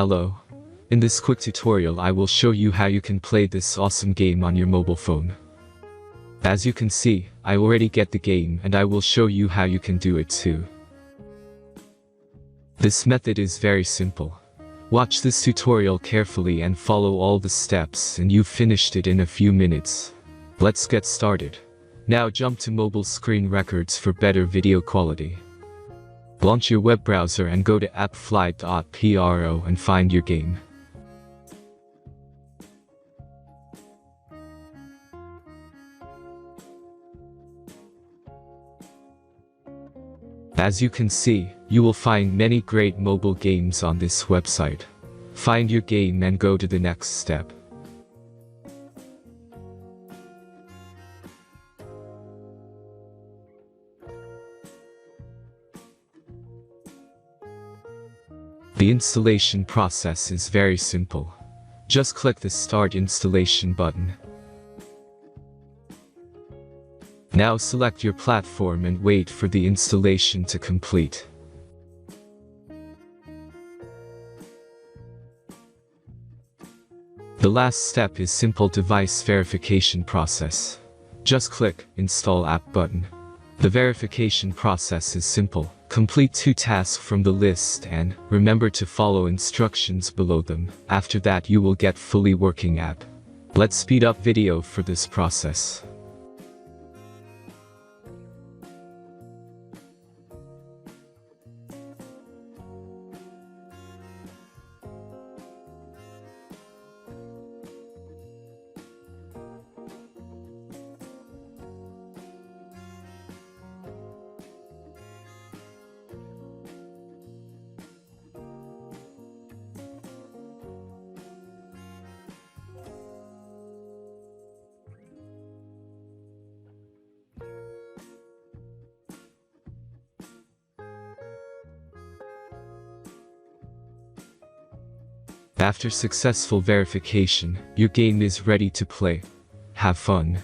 Hello. In this quick tutorial I will show you how you can play this awesome game on your mobile phone. As you can see, I already get the game and I will show you how you can do it too. This method is very simple. Watch this tutorial carefully and follow all the steps and you've finished it in a few minutes. Let's get started. Now jump to mobile screen records for better video quality. Launch your web browser and go to appflight.pro and find your game. As you can see, you will find many great mobile games on this website. Find your game and go to the next step. The installation process is very simple. Just click the Start Installation button. Now select your platform and wait for the installation to complete. The last step is simple device verification process. Just click Install App button. The verification process is simple. Complete 2 tasks from the list and remember to follow instructions below them. After that you will get fully working app. Let's speed up video for this process. After successful verification, your game is ready to play. Have fun!